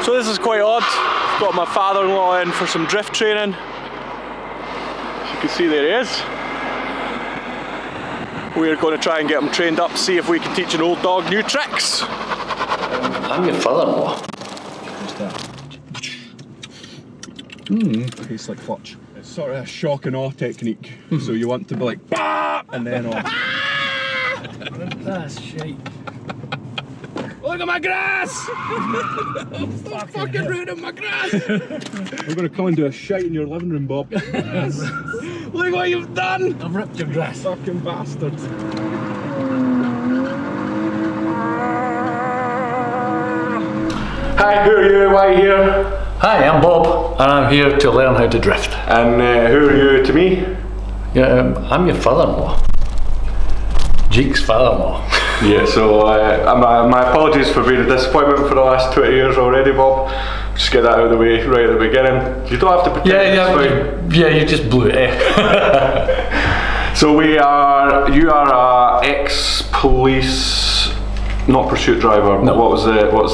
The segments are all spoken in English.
So this is quite odd. I've got my father-in-law in for some drift training. As you can see, there he is. We're going to try and get him trained up, see if we can teach an old dog new tricks. I'm your father-in-law. What's that? Tastes like clutch. It's sort of a shock and awe technique. So you want to be like, bah! And then off. That's shite. Look at my grass! Fucking ruining my grass! I'm going to come and do a shite in your living room, Bob. Look what you've done! I've ripped your grass. Fucking bastard. Hi, who are you? Why are you here? Hi, I'm Bob, and I'm here to learn how to drift. And who are you to me? Yeah, I'm your father-in-law. Jeek's father-in-law. Yeah, so my apologies for being a disappointment for the last 20 years already, Bob. Just get that out of the way right at the beginning. You don't have to pretend. Yeah, you just blew it, eh? So you are a ex-police, not pursuit driver, no. What was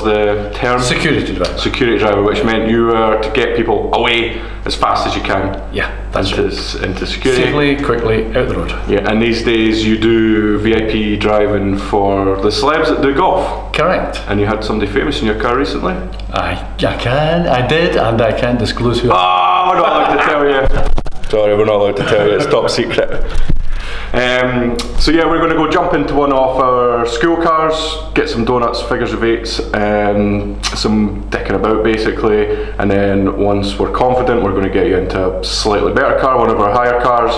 the term? Security driver. Security driver, which meant you were to get people away as fast as you can. Yeah, that's into security. Safely, quickly, out the road. Yeah, and these days you do VIP driving for the celebs that do golf. Correct. And you had somebody famous in your car recently? I did, and I can't disclose who. Oh, we're not allowed to tell you. Sorry, we're not allowed to tell you, it's top secret. So yeah, we're going to go jump into one of our school cars, get some donuts, figures of eights, some dicking about basically, and then once we're confident, we're going to get you into a slightly better car, one of our higher cars,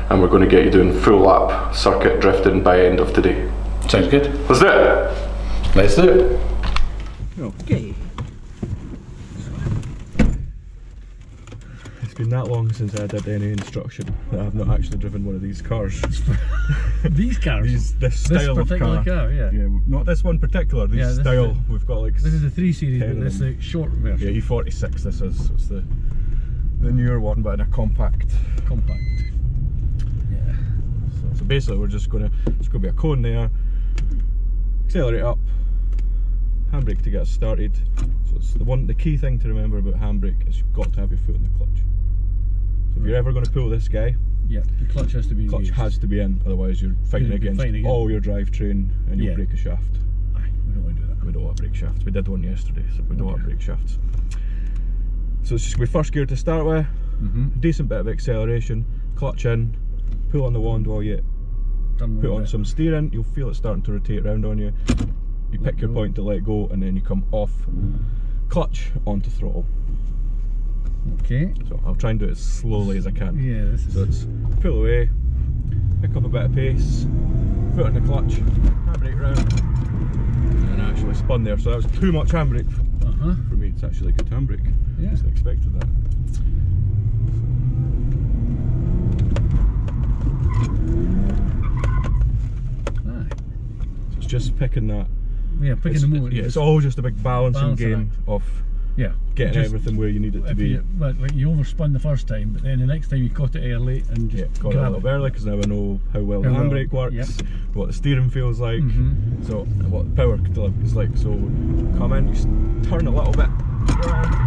and we're going to get you doing full lap circuit drifting by end of today. Sounds good. Let's do it! Let's do it. Okay. It's been that long since I did any instruction that I've not actually driven one of these cars. These cars? This style of car. Yeah. Not this one particular, this style. We've got like. This is the 3 Series, but this is the short version. Yeah, E46 this is. It's the newer one, but in a compact. Yeah. So basically we're just gonna, it's gonna be a cone there, accelerate up, handbrake to get us started. So it's the key thing to remember about handbrake is you've got to have your foot in the clutch. So if you're ever going to pull this guy, yeah, the clutch has to be in, otherwise you're fighting against all your drivetrain and you'll break a shaft. Aye, we don't want to do that. We don't want brake shafts. We did one yesterday, so we don't want brake shafts. So it's just going to be first gear to start with, decent bit of acceleration, clutch in, pull on the wand while you put on some steering, you'll feel it starting to rotate around on you. You pick your point to let go and then you come off clutch onto throttle. Okay. So I'll try and do it as slowly as I can. Yeah, this is... So it's pull away, pick up a bit of pace, foot on the clutch, handbrake round, and I actually spun there. So that was too much handbrake for me. It's actually a good handbrake. Yeah. I expected that. So it's just picking that. Yeah, picking the moment. Yeah, it's all just a big balancing game of getting everything where you need it to be. Like you overspun the first time, but then the next time you caught it early and just got it a little bit early because now I know how well the handbrake works, what the steering feels like, so what the power is like. So come in, you turn a little bit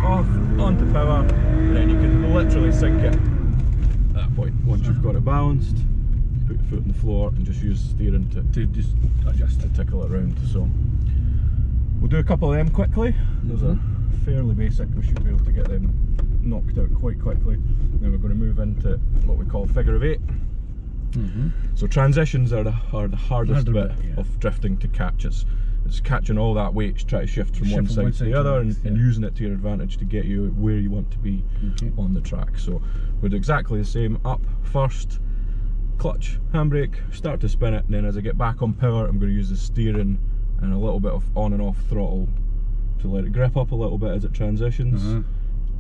off onto power, and then you can literally sink it at that point. Once you've got it balanced, you put your foot on the floor and just use steering to just adjust to tickle it around. So we'll do a couple of them quickly. Those are fairly basic, we should be able to get them knocked out quite quickly. Then we're going to move into what we call figure of eight. So transitions are the hardest bit of drifting to catch. It's catching all that weight to try to shift from one side to the other and using it to your advantage to get you where you want to be on the track. So we'll do exactly the same. Up first, clutch, handbrake, start to spin it, and then as I get back on power I'm going to use the steering and a little bit of on and off throttle to let it grip up a little bit as it transitions,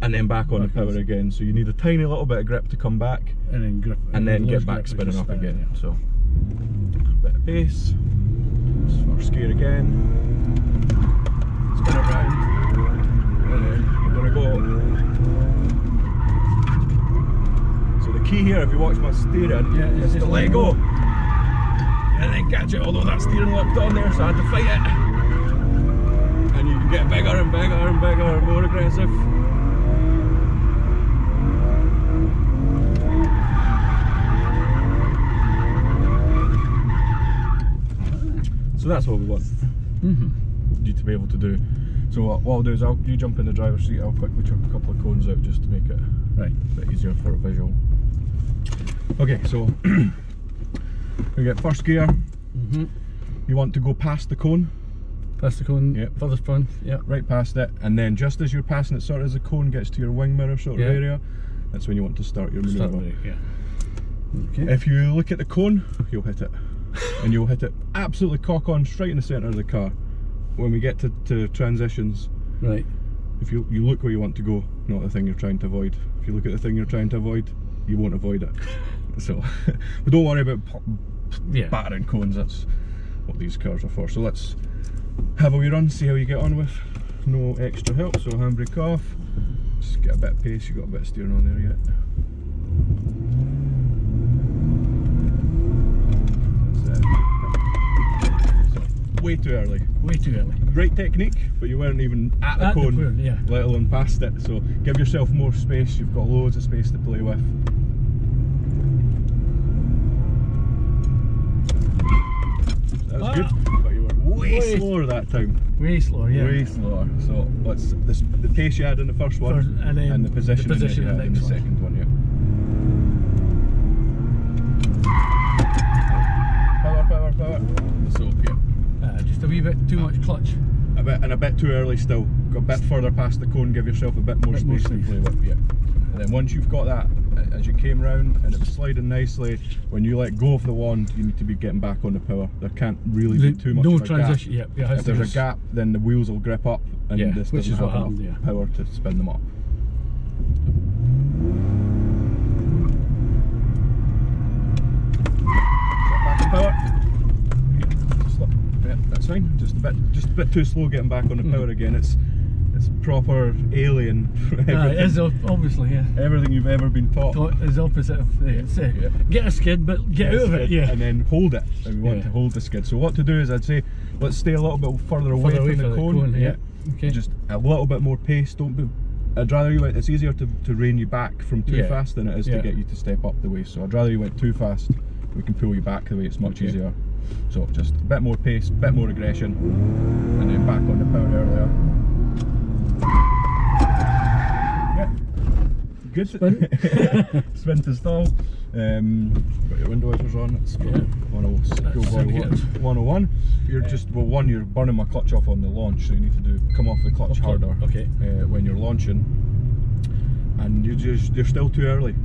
and then back on the power again. So you need a tiny little bit of grip to come back, and then grip, and then get back spinning up again. So a bit of pace, first gear again, spin it round, and then we're going to go. So the key here, if you watch my steering, is to let go and then catch it, although that steering locked on there so I had to fight it. And you Get bigger and bigger and bigger, more aggressive. So that's what we want you to be able to do. So what I'll do is you jump in the driver's seat, I'll quickly chuck a couple of cones out just to make it a bit easier for a visual. Okay, so we get first gear. You want to go past the cone. Past the cone, yep. furthest front, yeah. Right past it, and then just as you're passing it, sort of as the cone gets to your wing mirror sort of area, that's when you want to start your manoeuvre. Okay. If you look at the cone, you'll hit it. And you'll hit it absolutely cock on, straight in the centre of the car. When we get to transitions, right. If you look where you want to go, not the thing you're trying to avoid. If you look at the thing you're trying to avoid, you won't avoid it. So, but don't worry about battering cones, that's what these cars are for. So let's have a wee run, see how you get on with no extra help. So handbrake off, just get a bit of pace, you've got a bit of steering on there yet. Way too early. Way too early. Great technique, but you weren't even at the cone, let alone past it. So give yourself more space, you've got loads of space to play with. That was good, but you were way slower that time. Way slower, yeah. Way slower. So let's the pace you had in the first one and the position that you had in the second one, Power, power. So yeah. Just a wee bit too much clutch. A bit too early still. Go a bit further past the cone, give yourself a bit more space to play with. Yeah. And then once you've got that, as you came round and it was sliding nicely, when you let go of the wand, you need to be getting back on the power. There can't really be too much of a transition. Gap. If there's a gap, then the wheels will grip up, and this doesn't have enough power to spin them up. Back to power. Yeah, that's fine. Just a bit too slow getting back on the power again. It's proper alien. It is obviously, yeah. Everything you've ever been taught is opposite of get a skid, but get out of it, and then hold it. And we want to hold the skid. So what to do is I'd say let's stay a little bit further away from the cone. Okay. Just a little bit more pace. Don't be. I'd rather you went. It's easier to rein you back from too fast than it is to get you to step up the way. So I'd rather you went too fast. We can pull you back the way. It's much easier. So just a bit more pace, a bit more aggression, and then back on the power earlier. Yeah, good. Spin to stall. Got your window wipers on. It's 101. You're you're burning my clutch off on the launch, so you need to come off the clutch harder. When you're launching, and you're still too early.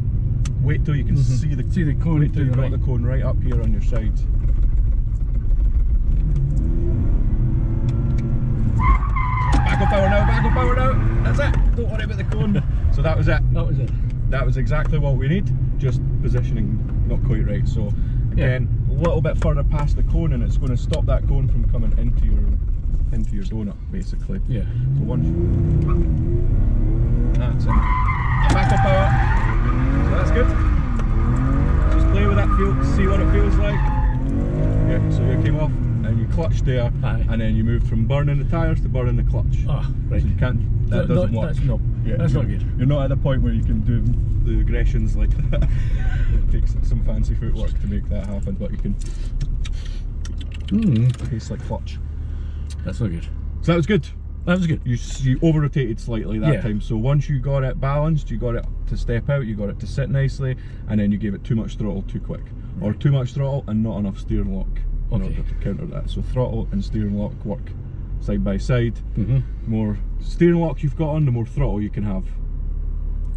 Wait till you can see the cone. Wait till you've got the cone right up here on your side. Back on power now. That's it. Don't worry about the cone. So that was it. That was exactly what we need. Just positioning not quite right. So again, a little bit further past the cone, and it's going to stop that cone from coming into your donut, basically. Yeah. So once that's it. Back on power. So that's good. Just play with that feel, see what it feels like. Yeah. So you came off. And you clutched there, and then you moved from burning the tyres to burning the clutch. Oh, right. So you can't. That doesn't work. That's not good. You're not at the point where you can do the aggressions like that. It takes some fancy footwork to make that happen, but you can. Tastes like clutch. That's not good. So that was good. That was good. You over rotated slightly that time. So once you got it balanced, you got it to step out, you got it to sit nicely, and then you gave it too much throttle too quick, or too much throttle and not enough steering lock. In order to counter that. So throttle and steering lock work side by side. More steering lock you've got on, the more throttle you can have.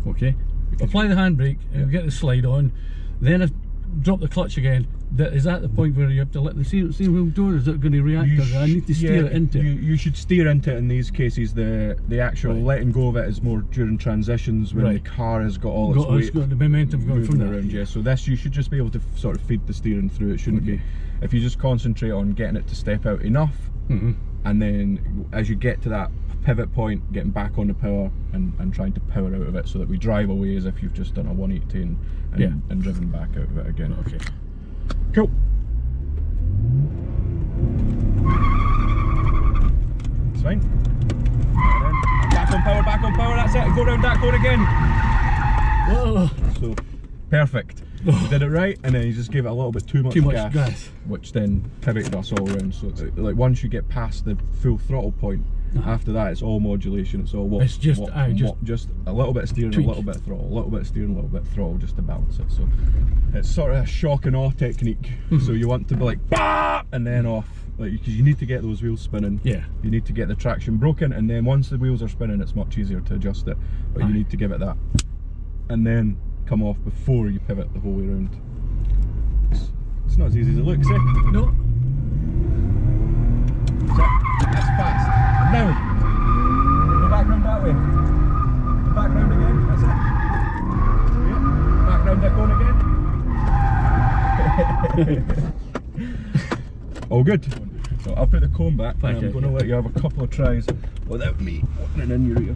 Okay. Apply the handbrake, and we get the slide on, then drop the clutch again. Is that the point where you have to let the steering wheel do it? Is it going to react? I need to steer it into it. You should steer into it in these cases. The actual letting go of it is more during transitions when the car has got all its weight. It's got the momentum going from around. Yeah. So this, you should just be able to sort of feed the steering through. It shouldn't be. If you just concentrate on getting it to step out enough, and then as you get to that pivot point, getting back on the power and trying to power out of it, so that we drive away as if you've just done a 180 and driven back out of it again. Okay. Cool. It's fine. go round that corner again. Whoa. So, perfect. You did it right, and then you just gave it a little bit too much gas, which then pivoted us all around. So, like once you get past the full throttle point, after that it's all modulation. It's all it's just just a little bit of steering, a little bit of throttle, a little bit of steering, a little bit of throttle, just to balance it. So, it's sort of a shock and awe technique. So you want to be like, bah! And then off. Like, because you need to get those wheels spinning. Yeah. You need to get the traction broken, and then once the wheels are spinning, it's much easier to adjust it. But you need to give it that, and then come off before you pivot the whole way around. It's not as easy as it looks, eh? No. That's fast. And now, go back round that way. Go back round again. That's it. Yeah. Back round that cone again. All good. So I'll put the cone back, and I'm going to let you have a couple of tries without me opening in your ear.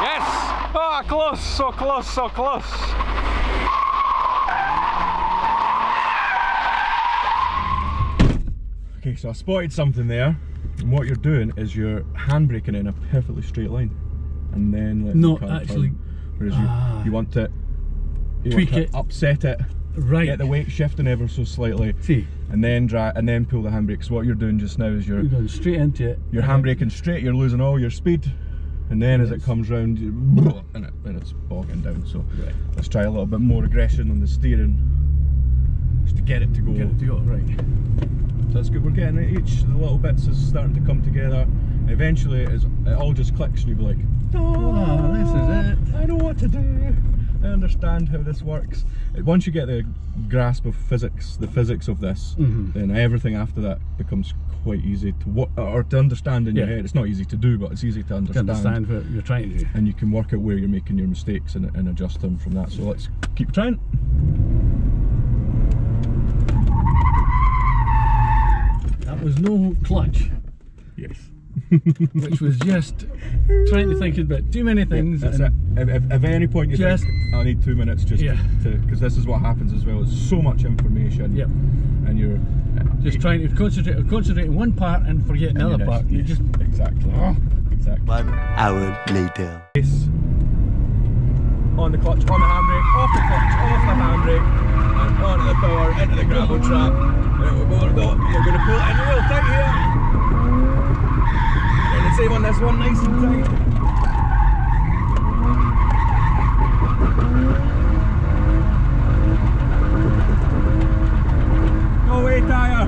Yes! Ah, close, so close, so close. Okay, so I spotted something there, and what you're doing is you're handbraking in a perfectly straight line, and then letting the car turn. Whereas you want to tweak it, upset it, right? Get the weight shifting ever so slightly, and then drag, and then pull the handbrake. So what you're doing just now is you're going straight into it. You're handbraking straight. You're losing all your speed, and then as it comes round, and it's bogging down. So let's try a little bit more aggression on the steering, just to get it to go. Get it to go, right. So that's good. We're getting it. Each of the little bits is starting to come together. Eventually, it all just clicks, and you'll be like, "Oh, this is it. I know what to do. I understand how this works." Once you get the grasp of physics, the physics of this, then everything after that becomes quite easy to to understand in your head. It's not easy to do, but it's easy to understand. Understand what you're trying to do, and you can work out where you're making your mistakes and adjust them from that. So let's keep trying. That was no clutch. Yes. Which was just trying to think about too many things. That's it. If at any point you think, I need 2 minutes just to, because this is what happens as well. It's so much information. Yep. And you're just trying to concentrate on one part and forget another part. You just exactly. Exactly. 1 hour later. On the clutch, on the handbrake, off the clutch, off the handbrake, and onto the power, into the gravel trap. And we're going to pull it in real tight here. And the same on this one, nice and tight. No way, tyre.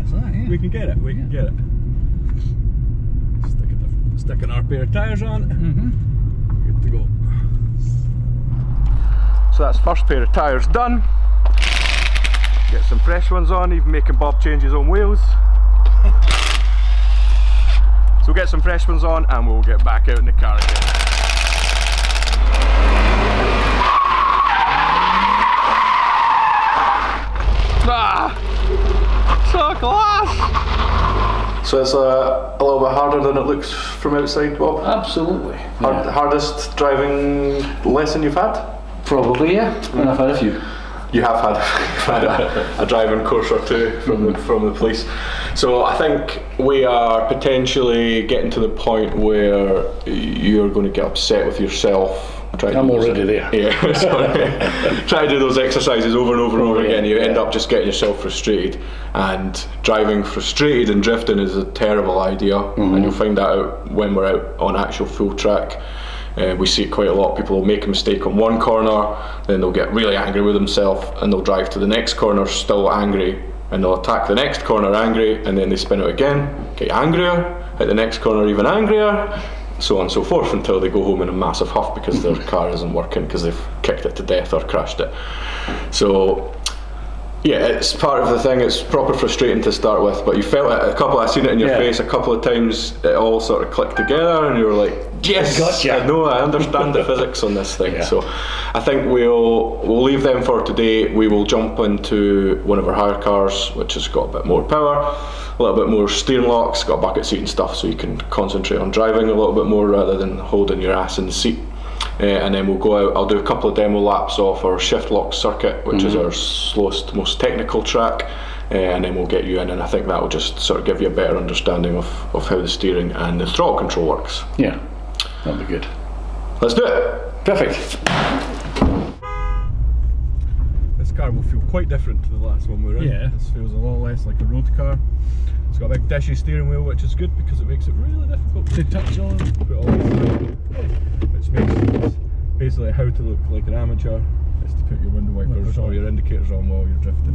that's that, yeah. We can get it, we can get it. Sticking our pair of tyres on. Good to go. So that's first pair of tyres done. Get some fresh ones on, even making Bob change his own wheels. So we'll get some fresh ones on and we'll get back out in the car again. So class! So it's a little bit harder than it looks from outside, Bob? Absolutely. Hardest driving lesson you've had? Probably, yeah. And I've had a few. You have had a driving course or two from the police. So I think we are potentially getting to the point where you're going to get upset with yourself. I'm already there. Yeah, sorry. Try to do those exercises over and over and over again. You end up just getting yourself frustrated. And driving frustrated and drifting is a terrible idea. And you'll find that out when we're out on actual full track. We see it quite a lot. People will make a mistake on one corner, then they'll get really angry with themselves, and they'll drive to the next corner still angry, and they'll attack the next corner angry, and then they spin out again, get angrier, at the next corner even angrier, so on and so forth, until they go home in a massive huff because their car isn't working because they've kicked it to death or crashed it. So yeah, it's part of the thing. It's proper frustrating to start with, but you felt it I've seen it in your face a couple of times. It all sort of clicked together and you were like, Yes, Gotcha. I know, I understand the physics on this thing. Yeah. So I think we'll leave them for today. We will jump into one of our hire cars, which has got a bit more power, a little bit more steering locks, got a bucket seat and stuff, so you can concentrate on driving a little bit more rather than holding your ass in the seat. And then we'll go out. I'll do a couple of demo laps off our shift lock circuit, which is our slowest, most technical track. And then we'll get you in, and I think that will just sort of give you a better understanding of how the steering and the throttle control works. Yeah, that'll be good. Let's do it! Perfect. This car will feel quite different to the last one we were in. Yeah. This feels a lot less like a road car. It's got a big dishy steering wheel, which is good because it makes it really difficult To touch on. put it all in, which makes it basically how to look like an amateur is to put your window wipers or your indicators on while you're drifting.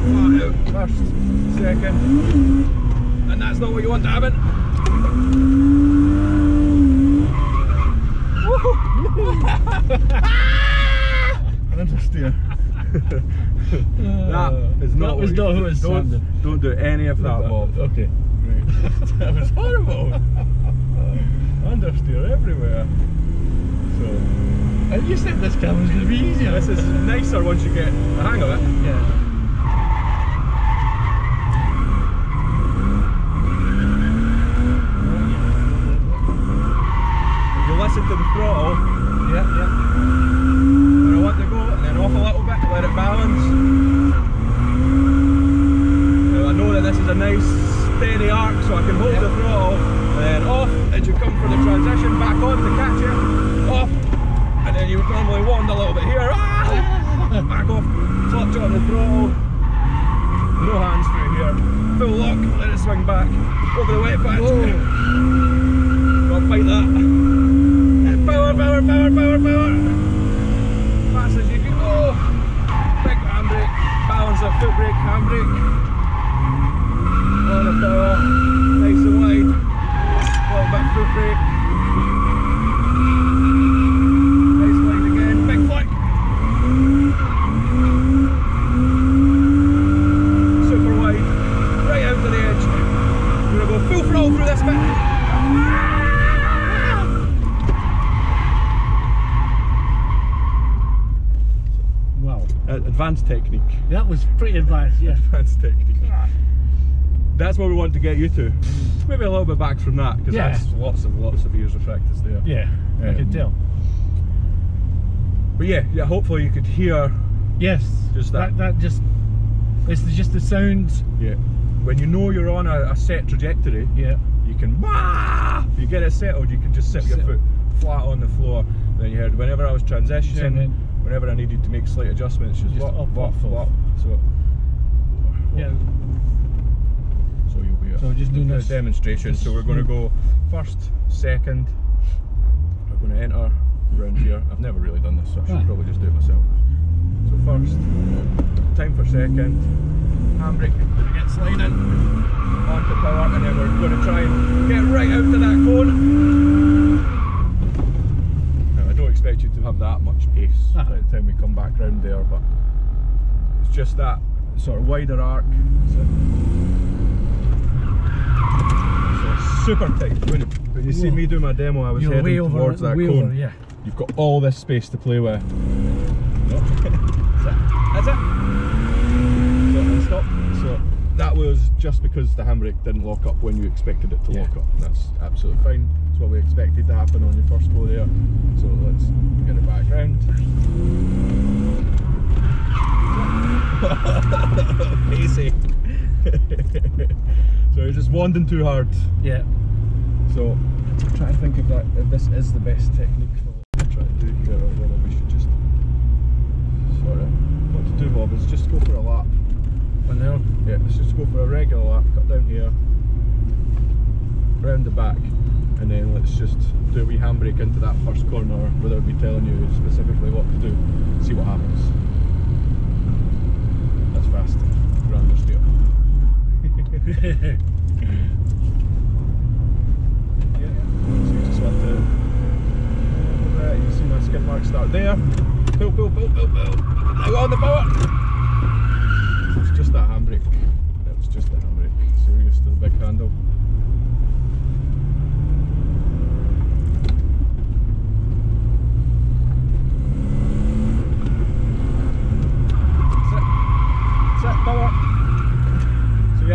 Flat out first, second, and that's not what you want to happen. Understeer. That is not. That was not who it sounded. Don't do any of that, Bob. Okay. Right. That was horrible. Understeer everywhere. So. And you said this camera's going to be easier. This is nicer once you get the hang of it. Yeah. You listen to the throttle. Yeah. Where I want to go, and then off a little bit, let it balance. Now I know that this is a nice steady arc, so I can hold the throttle, and then off as you come for the transition, back on to catch it, off, and then you would normally wand a little bit here, back off, clutch on the throttle, no hands through here, full lock, let it swing back, over the wet patch, gotta fight that. Power, power, power, power, power. Fast as you can go. Big handbrake, balance that foot brake, handbrake. On the power, nice and wide. Little bit foot brake. Nice wide again, big flick. Super wide, right out to the edge. We're gonna go full throttle through this bit. Advanced technique. That was pretty advanced, yeah. Advanced technique. That's what we want to get you to. Maybe a little bit back from that, because that's lots of years of practice there. Yeah, I can tell. But yeah, hopefully you could hear. Yes, just that. It's just the sounds. Yeah. When you know you're on a set trajectory, yeah, you can. If you get it settled, you can just sit your foot flat on the floor. Then you heard whenever I was transitioning. Whenever I needed to make slight adjustments, just up. So yeah. So you'll be just doing a this demonstration. So we're going to go first, second. We're going to enter around here. I've never really done this, so I should probably just do it myself. So first, time for second. Handbrake, going to get sliding onto power, and then we're going to try and get right out to that cone. I don't expect you to have that much pace by the time we come back round there, but it's just that sort of wider arc. So super tight. When you see me do my demo, I was heading towards that cone. Yeah. You've got all this space to play with. That's it. Stop. So that was just because the handbrake didn't lock up when you expected it to lock up. That's absolutely fine. That's what we expected to happen on your first go there. So let's get it back round. Pacey. So you're just wanding too hard. Yeah. So I'm trying to think if this is the best technique for what I'm trying to do here, or whether we should just what to do, Bob, is just go for a lap. And now? Yeah, let's just go for a regular lap, cut down here, round the back, and then let's just do a wee handbrake into that first corner without me telling you specifically what to do. See what happens. That's fast. Grander steer. Yeah, so you just want to you see my skid mark start there. Pull. Now on the power. It's just that handbrake. It's just the handbrake. So you're used to the big handle.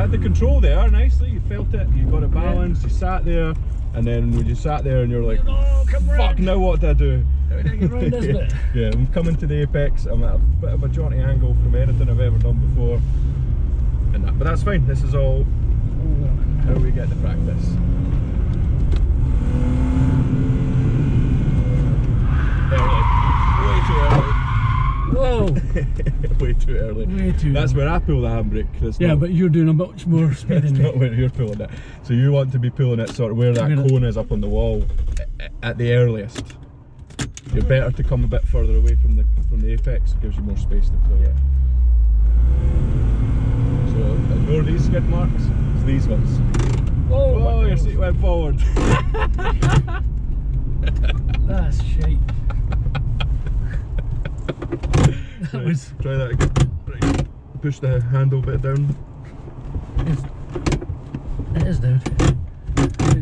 had the control there nicely, you felt it, you got it balanced, you sat there, and then when you sat there and you're like, fuck, now what do I do? Yeah, I'm coming to the apex, I'm at a bit of a jaunty angle from anything I've ever done before, and but that's fine, this is all how we get the practice. Early. Way too early. Whoa! Way too early. Way too That's early. where I pull the handbrake. Yeah, but you're doing a much more speed That's than not me. where you're pulling it. So you want to be pulling it sort of where that cone is up on the wall at the earliest. You're better to come a bit further away from the apex, it gives you more space to play. Yeah. So ignore these skid marks, it's these ones. Oh, your seat went forward. That's shite. That was... Try that again. Right. Push the handle bit down. It is down.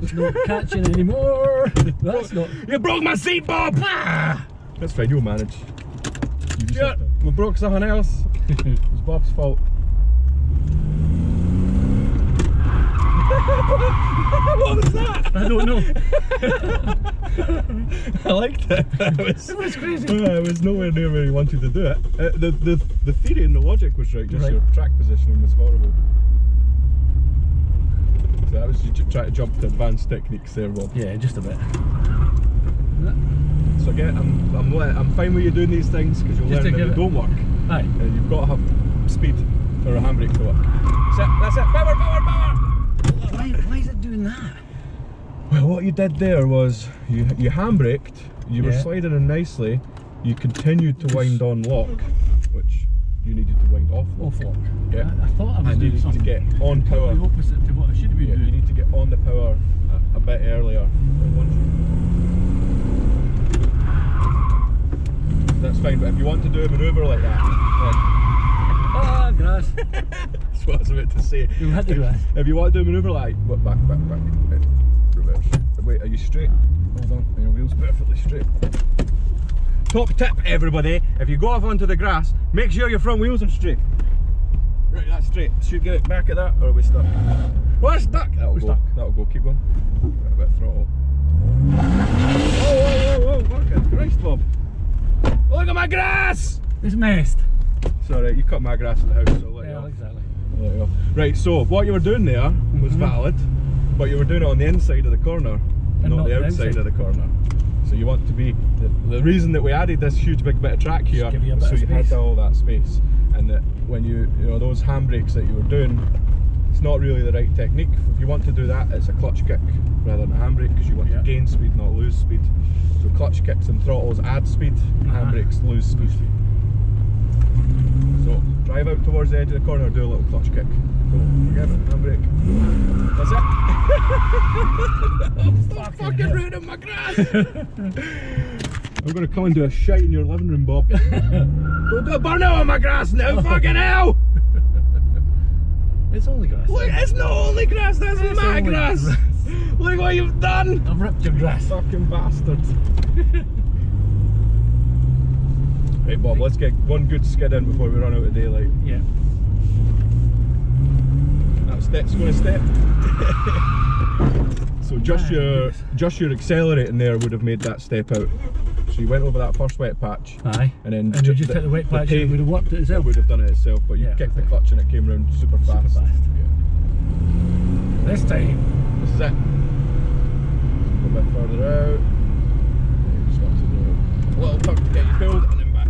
It's not catching anymore. That's not... You broke my seat, Bob! Ah! That's fine, you'll manage. Yeah, we broke something else. It was Bob's fault. What was that? I don't know. I liked it. It was crazy. It was nowhere near where you wanted to do it. The theory and the logic was right, just your track positioning was horrible. So that was you trying to jump to advanced techniques there, Bob. Yeah, just a bit. So again, I'm fine with you doing these things because you'll learn that they don't work. Aye. And you've got to have speed for a handbrake to work. That's it. Power, power, power! Why is it doing that? Well, what you did there was you handbraked, you were sliding in nicely, you continued to wind on lock, which you needed to wind off lock. Off lock. Yeah. I thought I was and you doing need something to get on power. The opposite to what I should have been doing. You need to get on the power a bit earlier. That's fine, but if you want to do a manoeuvre like that, Ah, grass. that's what I was about to say. You had the grass. If you want to do a manoeuvre like back, reverse. Wait, are you straight? Hold on, your wheel's perfectly straight. Top tip, everybody, if you go off onto the grass, make sure your front wheels are straight. Right, that's straight. Should get it back at that, or are we stuck? We're stuck! That'll go. Stuck. That'll go, keep going. Got a bit of throttle. Whoa, fucking Christ, Bob. Look at my grass! It's messed. Sorry, you cut my grass in the house, so I'll let you off. Exactly. I'll let you off. Right, so what you were doing there was valid, but you were doing it on the inside of the corner, not the outside of the corner. So you want to be, the reason that we added this huge big bit of track here was so you had all that space, and that when you know those handbrakes that you were doing, it's not really the right technique. If you want to do that, it's a clutch kick rather than a handbrake, because you want to gain speed, not lose speed. So clutch kicks and throttles add speed, handbrakes lose speed. So drive out towards the edge of the corner, do a little clutch kick. Go, forget it, handbrake. That's it. Stop fucking ruining my grass. I'm going to come and do a shite in your living room, Bob. Don't do a burnout on my grass now, fucking hell! It's only grass. Look, it's not only grass, that's my grass! Look what you've done! I've ripped your grass. Fucking bastard. Right, Bob, let's get one good skid in before we run out of daylight. Yeah. That step's going to step. So just your accelerating there would have made that step out. So you went over that first wet patch. Aye. And then you just hit the wet patch, it would have worked it itself. It would have done it itself, but you kicked the clutch and it came round super fast. Super fast. Yeah. This time. This is it. Go a bit further out. You just got to do a little tuck to get you pulled and then back.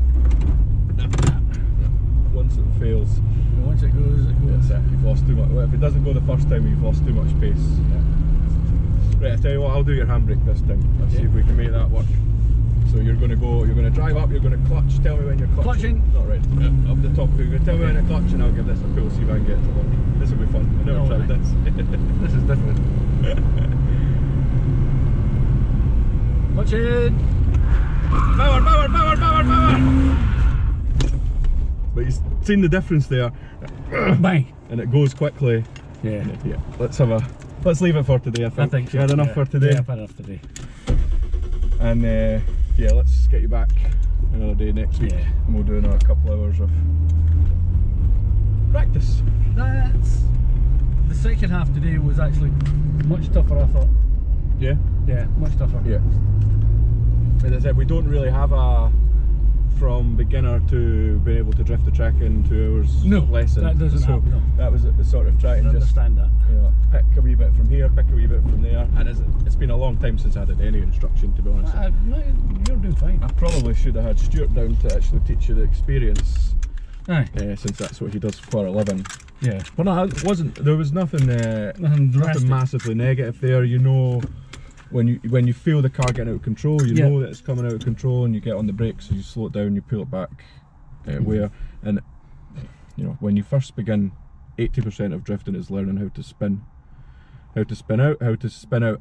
Once it fails. Once it goes, it goes. That's it. You've lost too much. Well, if it doesn't go the first time, you've lost too much pace. Yeah. Right, I tell you what, I'll do your handbrake this time. Let's see if we can make that work. So you're going to go, you're going to drive up, you're going to clutch. Tell me when you're clutching. Not right. Yeah, up the top. You're going to tell me when to clutch, and I'll give this a pull. See if I can get it to work. This will be fun. I've never tried this. This is different. Clutching. Power, power, power, power, power. But you've seen the difference there. Bang. And it goes quickly. Yeah. Yeah. Let's leave it for today. I think so. You had enough for today. Yeah, I've had enough today. And yeah, let's get you back another day next week, and we'll do another couple hours of practice. That's second half today was actually much tougher, I thought. Yeah? Yeah, much tougher. Yeah. As I said, we don't really have a from beginner to being able to drift the track in 2 hours lesson. That doesn't happen. No. That was the sort of trying to just understand that. You know, pick a wee bit from here, pick a wee bit from there, and it's been a long time since I had any instruction, to be honest. No, you're doing fine. I probably should have had Stuart down to actually teach you the experience. Aye. Since that's what he does for a living. Yeah. But no, it wasn't. There was nothing massively negative there. You know, when you feel the car getting out of control, you know that it's coming out of control, and you get on the brakes, so you slow it down, you pull it back. Where, and you know, when you first begin, 80% of drifting is learning how to spin out,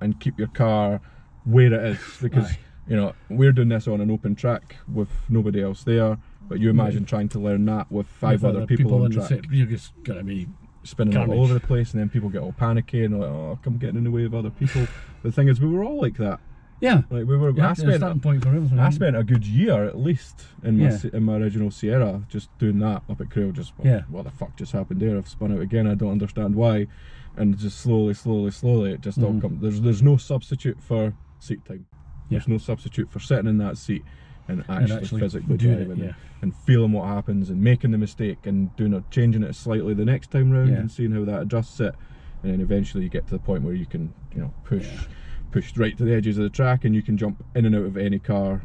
and keep your car where it is, because you know, we're doing this on an open track with nobody else there. But you imagine trying to learn that with 5 other people on track. You're just gonna be spinning all over the place, and then people get all panicky and like, oh, I'm getting in the way of other people. But the thing is, we were all like that. Yeah. Like we were. Yeah, I spent point for everything. I spent a good year at least in my original Sierra just doing that up at Crail. Just what the fuck just happened there? I've spun out again. I don't understand why. And just slowly, it just all comes. There's no substitute for seat time. There's no substitute for sitting in that seat and actually physically driving and feeling what happens and making the mistake and changing it slightly the next time round and seeing how that adjusts it, and then eventually you get to the point where you can, you know, push right to the edges of the track and you can jump in and out of any car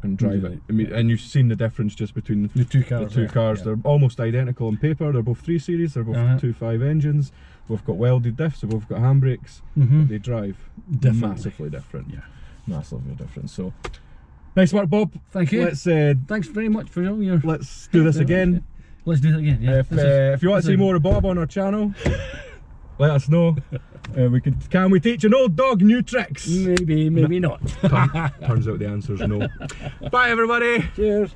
and drive it. I mean, and you've seen the difference just between the two cars. They're almost identical on paper. They're both 3 Series. They're both 2.5 engines. Both got welded diffs. They've both got handbrakes. But they drive massively different. Yeah, massively different. So. Nice work, Bob. Thank you. Let's thanks very much for your. Let's do this again. Let's do it again. Yeah. If you want to see more of Bob on our channel, let us know. Can we teach an old dog new tricks? Maybe not. Turns out the answer is no. Bye, everybody. Cheers.